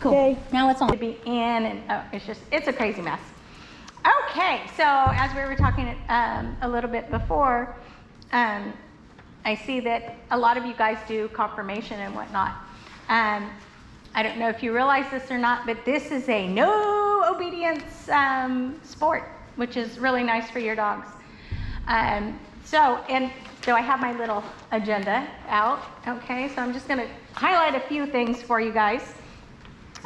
Cool. Okay. Now it's on to be in, and it's a crazy mess. Okay, so as we were talking a little bit before, I see that a lot of you guys do confirmation and whatnot. I don't know if you realize this or not, but this is a no obedience sport, which is really nice for your dogs. So I have my little agenda out, okay? So I'm just gonna highlight a few things for you guys.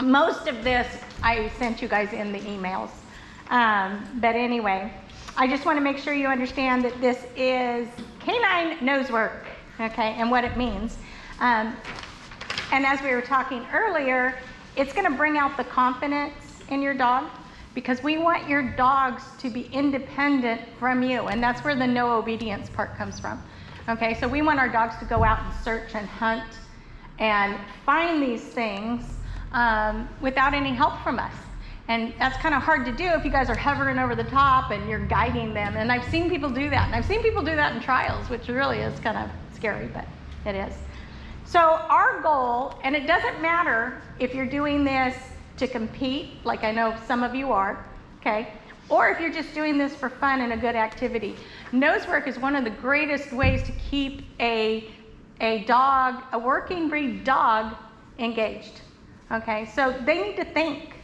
Most of this I sent you guys in the emails. But anyway, I just wanna make sure you understand that this is canine nose work, okay, and what it means. And as we were talking earlier, it's gonna bring out the confidence in your dog, because we want your dogs to be independent from you, and that's where the no obedience part comes from. Okay, so we want our dogs to go out and search and hunt and find these things without any help from us. And that's kind of hard to do if you guys are hovering over the top and you're guiding them. And I've seen people do that, and I've seen people do that in trials, which really is kind of scary, but it is. So our goal, and it doesn't matter if you're doing this to compete, like I know some of you are, okay, or if you're just doing this for fun and a good activity. Nose work is one of the greatest ways to keep a dog, a working breed dog, engaged, okay? So they need to think,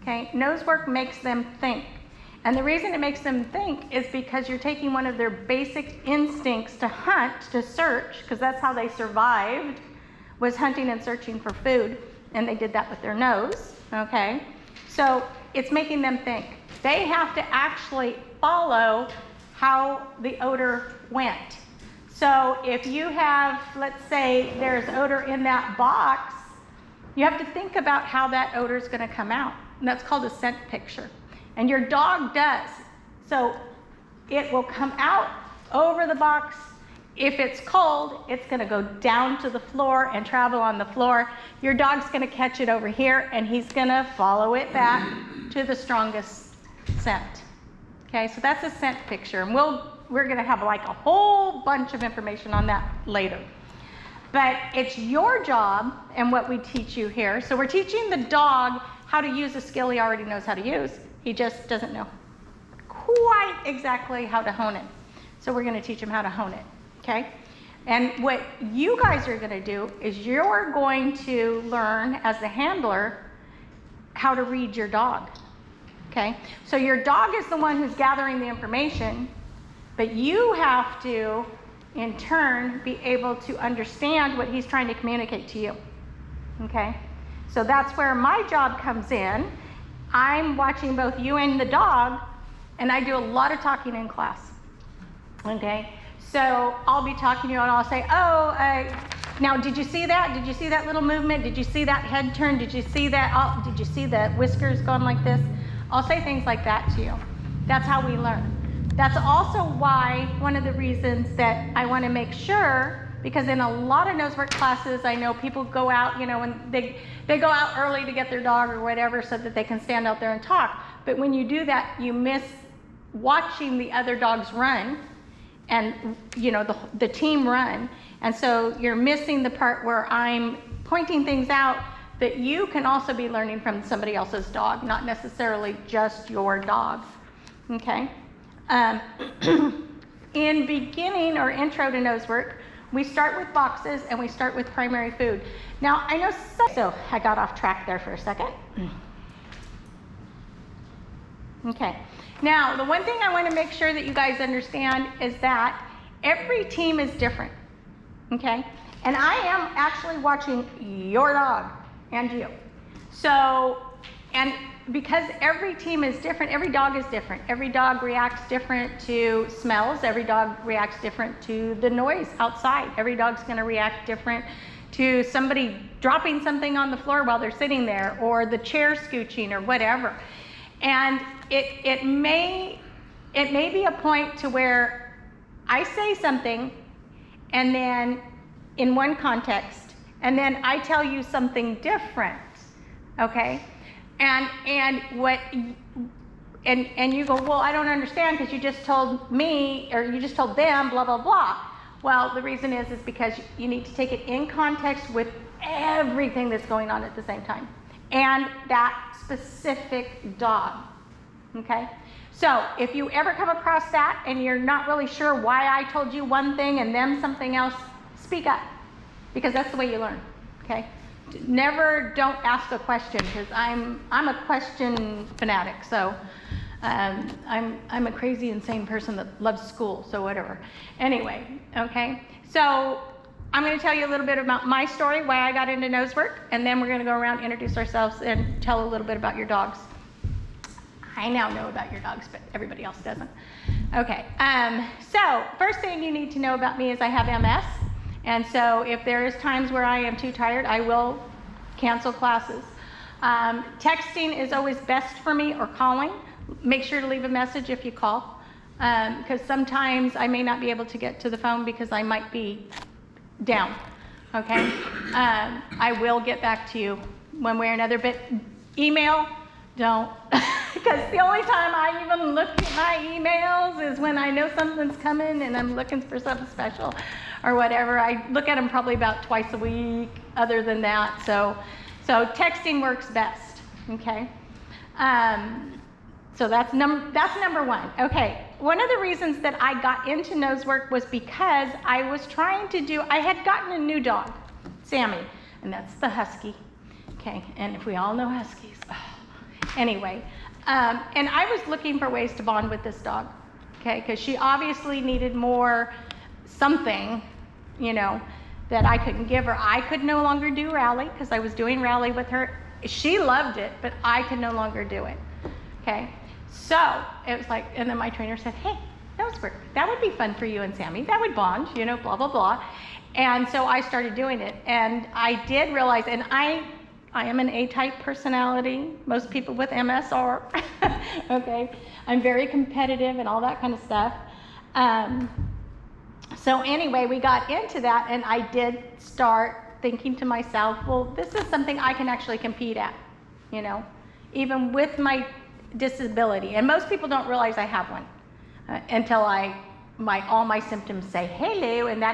okay? Nose work makes them think. And the reason it makes them think is because you're taking one of their basic instincts to hunt, to search, because that's how they survived, was hunting and searching for food, and they did that with their nose, okay? So it's making them think. They have to actually follow how the odor went. So if you have, let's say there's odor in that box, you have to think about how that odor is going to come out. And that's called a scent picture. And your dog does. So it will come out over the box. If it's cold, it's going to go down to the floor and travel on the floor. Your dog's going to catch it over here, and he's going to follow it back to the strongest scent. Okay, so that's a scent picture. And we're going to have like a whole bunch of information on that later. But it's your job and what we teach you here. So we're teaching the dog how to use a skill he already knows how to use. He just doesn't know quite exactly how to hone it. So we're going to teach him how to hone it, okay? And what you guys are going to do is you're going to learn as the handler how to read your dog, okay? So your dog is the one who's gathering the information, but you have to, in turn, be able to understand what he's trying to communicate to you, okay? So that's where my job comes in. I'm watching both you and the dog, and I do a lot of talking in class, okay? So I'll be talking to you, and I'll say, now did you see that? Did you see that little movement? Did you see that head turn? Did you see that? Oh, did you see the whiskers going like this? I'll say things like that to you. That's how we learn. That's also why, one of the reasons that I want to make sure, because in a lot of nose work classes, I know people go out, you know, and they go out early to get their dog or whatever so that they can stand out there and talk. But when you do that, you miss watching the other dogs run and, you know, the team run. And so you're missing the part where I'm pointing things out that you can also be learning from somebody else's dog, not necessarily just your dog, okay? In beginning or intro to nose work, we start with boxes and we start with primary food. Now, I know, so I got off track there for a second. Okay, now the one thing I want to make sure that you guys understand is that every team is different, okay? And I am actually watching your dog and you. So, and because every team is different, every dog is different. Every dog reacts different to smells. Every dog reacts different to the noise outside. Every dog's going to react different to somebody dropping something on the floor while they're sitting there, or the chair scooching, or whatever. And it may be a point to where I say something, and then in one context, and then I tell you something different, okay? And you go, well, I don't understand, because you just told me, or you just told them, blah, blah, blah. Well, the reason is because you need to take it in context with everything that's going on at the same time. and that specific dog, okay? So if you ever come across that and you're not really sure why I told you one thing and them something else, speak up, because that's the way you learn, okay? Never don't ask a question, because I'm a question fanatic, so I'm a crazy, insane person that loves school, so whatever. Anyway, okay, so I'm going to tell you a little bit about my story, why I got into nose work, and then we're going to go around, introduce ourselves, and tell a little bit about your dogs. I now know about your dogs, but everybody else doesn't. Okay, so first thing you need to know about me is I have MS, and so if there is times where I am too tired, I will cancel classes. Texting is always best for me, or calling. Make sure to leave a message if you call, because sometimes I may not be able to get to the phone because I might be down, okay? I will get back to you one way or another, but email, don't, because the only time I even look at my emails is when I know something's coming and I'm looking for something special or whatever. I look at them probably about twice a week, other than that, so texting works best, okay? So that's number one. Okay, one of the reasons that I got into nose work was because I was I had gotten a new dog, Sammy, and that's the husky, okay? And if we all know huskies, anyway, and I was looking for ways to bond with this dog, okay? Because she obviously needed more something, you know, that I couldn't give her. I could no longer do rally because I was doing rally with her. She loved it, but I could no longer do it, okay? So it was like, and then my trainer said, hey, nose work, that would be fun for you and Sammy. That would bond, you know, blah, blah, blah. And so I started doing it. And I did realize, and I am an A-type personality. Most people with MS are, okay? I'm very competitive and all that kind of stuff. So anyway, we got into that, and I did start thinking to myself, well, this is something I can actually compete at, you know, even with my disability. And most people don't realize I have one until all my symptoms say, hey, Lou, and that